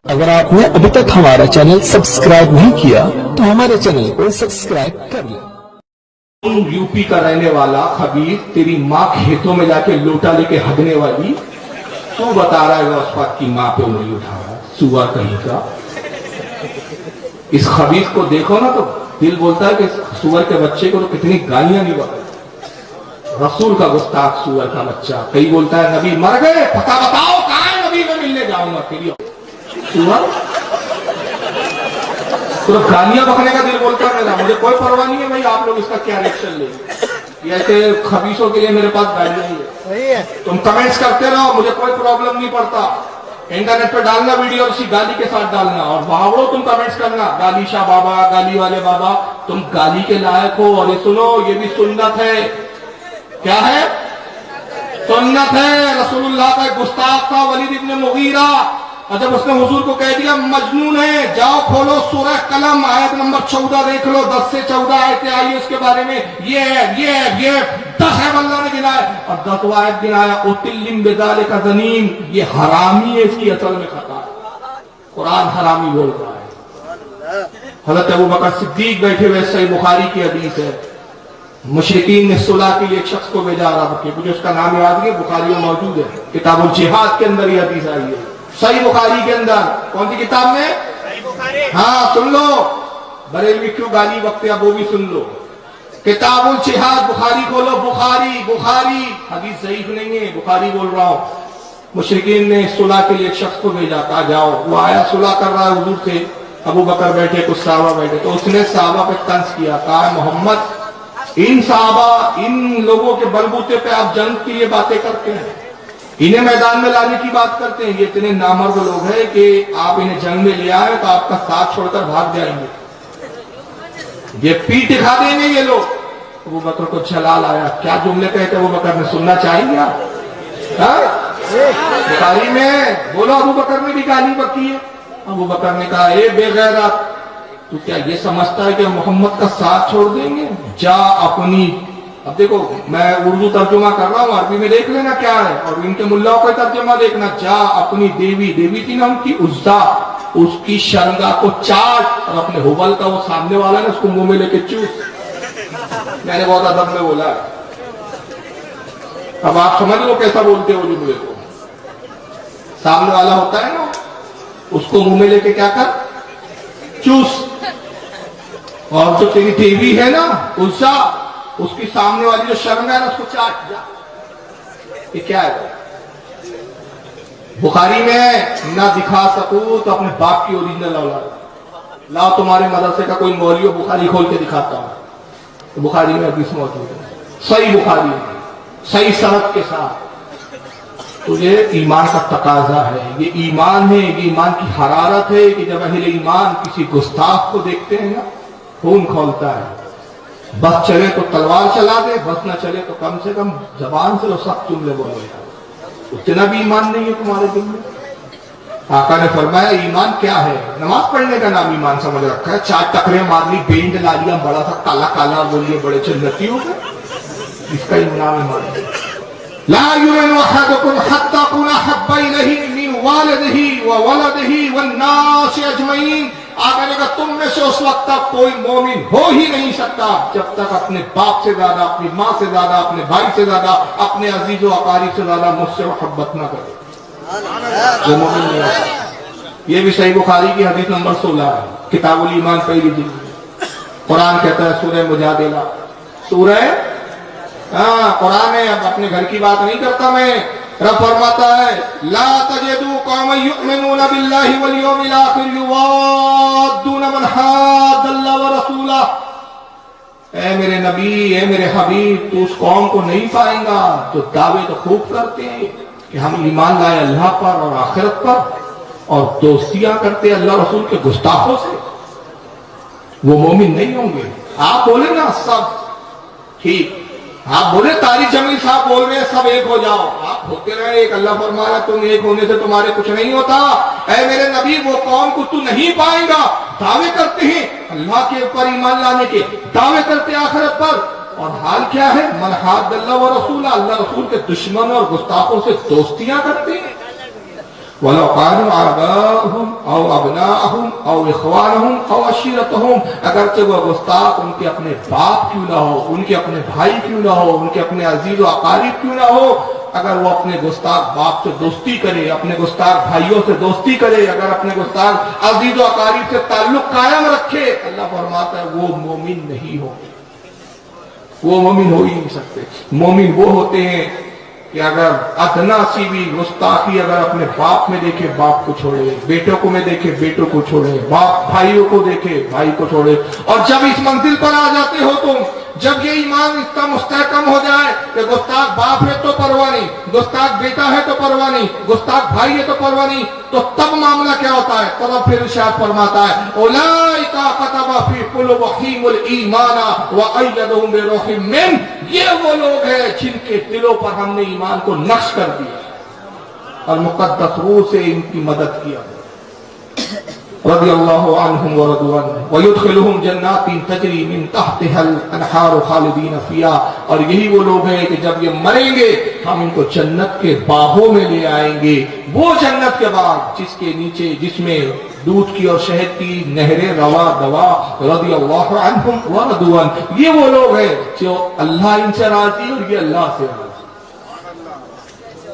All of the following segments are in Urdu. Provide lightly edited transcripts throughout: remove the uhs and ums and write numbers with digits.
اگر آپ نے ابھی تک ہمارا چینل سبسکرائب نہیں کیا تو ہمارے چینل کو سبسکرائب کر لیں۔ یو پی کا رہنے والا خبیث، تیری ماں کھیتوں میں جا کے لوٹا لے کے ہگنے والی، تو بتا رہا ہے غوث پاک کی ماں پہ انگلی اٹھا رہا ہے، سوا کہیں کا۔ اس خبیث کو دیکھو نا تو دل بولتا ہے کہ سور کے بچے کو تو کتنی گالیاں نہیں بتا، رسول کا گستاخ سور کا بچہ۔ کئی بولتا ہے نبی مر گئے، پتہ بتاؤ کہاں ہے نبی، میں ملنے جاؤں گا تیری سور۔ تو گالیاں بکنے کا دل بولتا ہے میرا، مجھے کوئی پرواہ نہیں ہے بھائی آپ لوگ اس کا کیا ریئیکشن لیں گے، یہ ایسے خبیثوں کے لیے میرے پاس گالیاں ہی ہے، تم کمنٹس کرتے رہو، مجھے کوئی پرابلم نہیں پڑتا۔ انٹرنیٹ پہ ڈالنا ویڈیو اسی گالی کے ساتھ ڈالنا، اور بھاوڑو تم کمنٹس کرنا، گالی شاہ بابا، گالی والے بابا، تم گالی کے لائق ہو۔ اور یہ سنو، یہ بھی سنت ہے۔ کیا ہے؟ سنت ہے۔ رسول اللہ کا ایک گستاخ تھا ولید ابن مغیرہ، اور جب اس نے حضور کو کہہ دیا مجنون ہے، جاؤ کھولو سورہ قلم آیت نمبر 14 دیکھ لو، 10 سے 14 آیتیں آئی اس کے بارے میں، یہ 10 ہے اللہ نے گنائے، اور 10 آیت گنایا، اتلم بذالک ذنیم، یہ حرامی ہے، اس کی اصل میں خطا ہے، قرآن حرامی بول رہا ہے۔ حضرت ابوبکر صدیق بیٹھے ہوئے، صحیح بخاری کی حدیث ہے، مشرکین نے صلح کے لیے ایک شخص کو بھیجا رہا کہ مجھے اس کا نام یاد نہیں، بخاری میں موجود ہے، کتاب الجہاد کے اندر یہ حدیث آئی ہے، صحیح بخاری کے اندر۔ کون سی کتاب میں؟ ہاں سن لو، بریلوی کیوں گالی وقت اب وہ بھی سن لو، کتاب الجہاد بخاری کھولو، بخاری حدیث ضعیف نہیں ہے، بخاری بول رہا ہوں۔ مشرکین نے صلح کے لیے ایک شخص کو بھیجا، کہا جاؤ، وہ آیا صلح کر رہا ہے حضور سے، ابو بکر بیٹھے، کچھ صحابہ بیٹھے، تو اس نے صحابہ پہ طنز کیا، کہا محمد ان صحابہ، ان لوگوں کے بلبوتے پہ آپ جنگ کے لیے باتیں کرتے ہیں، انہیں میدان میں لانے کی بات کرتے ہیں، یہ اتنے نامرد لوگ ہیں کہ آپ انہیں جنگ میں لے آئے تو آپ کا ساتھ چھوڑ کر بھاگ جائیں گے، یہ پیٹ دکھا دیں گے یہ لوگ۔ ابو بکر کو جلال آیا، کیا جملے کہتے ابو بکر نے، سننا چاہیں گے آپ؟ بخاری میں بولو، ابو بکر نے بھی گالی بکی ہے۔ ابو بکر نے کہا اے بے غیرت، تو کیا یہ سمجھتا ہے کہ محمد کا ساتھ چھوڑ دیں گے؟ جا اپنی، اب دیکھو میں اردو ترجمہ کر رہا ہوں، عربی میں دیکھ لینا کیا ہے، اور ان کے ملاؤں کا ترجمہ دیکھنا، جا اپنی دیوی تھی نا ان کی عزا، اس کی شرمگاہ کو چاٹ، اور اپنے حبل کا وہ سامنے والا نا اس کو منہ میں لے کے چوس۔ میں نے بہت ادب میں بولا ہے، اب آپ سمجھ لو کیسا بولتے ہو جملے کو، سامنے والا ہوتا ہے نا اس کو منہ میں لے کے کیا کر، چوس، اور جو تیری دیوی ہے نا عزا، اس کی سامنے والی جو شرم ہے نا اس کو چاٹ جا۔ یہ کیا ہے؟ بخاری میں نہ دکھا سکوں تو اپنے باپ کی اوریجنل اولاد لاؤ، تمہارے مدرسے کا کوئی مولوی ہو بخاری کھول کے دکھاتا ہوں، تو بخاری میں حدیث موجود ہے، صحیح بخاری ہے، صحیح سند کے ساتھ۔ تو یہ ایمان کا تقاضا ہے، یہ ایمان ہے، یہ ایمان کی حرارت ہے کہ جب اہل ایمان کسی گستاخ کو دیکھتے ہیں نا خون کھولتا ہے، بس چلے تو تلوار چلا دے، بس نہ چلے تو کم سے کم زبان سے وہ سخت جملے بولے، اتنا بھی ایمان نہیں ہے تمہارے دل میں۔ آقا نے فرمایا ایمان کیا ہے؟ نماز پڑھنے کا نام ایمان سمجھ رکھا ہے، 4 ٹکریں مار لی، بینڈ لا لیا بڑا سا کالا کالا، بولیے بڑے جنتی ہو گئے، اس کا نام ایمان ہے۔ لا يؤمن احدكم حتى اكون احب اليه من والده وولده والناس اجمعين، آگے نے کہا تم میں سے اس وقت تک کوئی مومن ہو ہی نہیں سکتا جب تک اپنے باپ سے زیادہ، اپنی ماں سے زیادہ، اپنے بھائی سے زیادہ، اپنے عزیز و اقارب سے زیادہ مجھ سے محبت نہ کرے، وہ مومن نہیں ہے۔ یہ بھی صحیح بخاری کی حدیث نمبر 16 ہے، کتاب الایمان پہلی جلد۔ قرآن کہتا ہے سورہ مجادلہ، سورہ قرآن ہے، اب اپنے گھر کی بات نہیں کرتا میں، رب فرماتا ہے لا تجدوا قوما یؤمنون باللہ والیوم الاخر یوادون من حاد اللہ ورسولہ، اے میرے نبی، اے میرے حبیب، تو اس قوم کو نہیں پائیں گا جو دعوے تو خوب کرتے ہیں کہ ہم ایمان لائے اللہ پر اور آخرت پر، اور دوستیاں کرتے اللہ رسول کے گستاخوں سے، وہ مومن نہیں ہوں گے۔ آپ بولے نا سب ٹھیک، آپ بولے طارق جمیل صاحب بول رہے ہیں سب ایک ہو جاؤ، آپ ہوتے رہے ایک، اللہ فرما رہا تم ایک ہونے سے تمہارے کچھ نہیں ہوتا، اے میرے نبی وہ قوم کو تو نہیں پائے گا، دعوے کرتے ہیں اللہ کے اوپر ایمان لانے کے، دعوے کرتے آخرت پر، اور حال کیا ہے، من حاد اللہ و رسولہ، اللہ رسول کے دشمن اور گستاخوں سے دوستیاں کرتے ہیں۔ وَلَوْ كَانُوا آبَاءَهُمْ أَوْ أَبْنَاءَهُمْ أَوْ إِخْوَانَهُمْ أَوْ عَشِيرَتَهُمْ، اگرچہ وہ گستاخ ان کے اپنے باپ کیوں نہ ہو، ان کے اپنے بھائی کیوں نہ ہو، ان کے اپنے عزیز و اقارب کیوں نہ ہو، اگر وہ اپنے گستاخ باپ سے دوستی کرے، اپنے گستاخ بھائیوں سے دوستی کرے، اگر اپنے گستاخ عزیز و اقارب سے تعلق قائم رکھے، اللہ فرماتا ہے وہ مومن نہیں ہو، وہ مومن ہو ہی نہیں سکتے۔ مومن وہ ہوتے ہیں کہ اگر ادنا سی بھی گستاخی اگر اپنے باپ میں دیکھے باپ کو چھوڑے، بیٹوں کو میں دیکھے بیٹوں کو چھوڑے، باپ بھائیوں کو دیکھے بھائی کو چھوڑے۔ اور جب اس منزل پر آ جاتے ہو تم، جب یہ ایمان اس کا مستحکم ہو جائے کہ گستاخ باپ ہے تو پرواہ نہیں، گستاخ بیٹا ہے تو پرواہ نہیں، گستاخ بھائی ہے تو پرواہ نہیں، تو تب معاملہ کیا ہوتا ہے؟ تب پھر ارشاد فرماتا ہے اولئک کتب فی قلوبہم الایمان وایدہم بروح منہ، یہ وہ لوگ ہیں جن کے دلوں پر ہم نے ایمان کو نقش کر دیا اور مقدس روح سے ان کی مدد کیا۔ رضی اللہ عنہم ورضوا عنہ ویدخلہم جنات تجری من تحتها الانہار خالدین فیہا، اور یہی وہ لوگ ہیں کہ جب یہ مریں گے ہم ان کو جنت کے باغوں میں لے آئیں گے، وہ جنت کے باغ جس کے نیچے جس میں دودھ کی اور شہد کی نہریں روا دوا۔ رضی اللہ عنہم ورضوا عنہ، یہ وہ لوگ ہیں جو اللہ ان سے راضی اور یہ اللہ سے راضی۔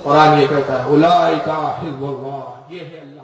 قرآن یہ کہتا ہے اولئک حزب اللہ، یہ ہے اللہ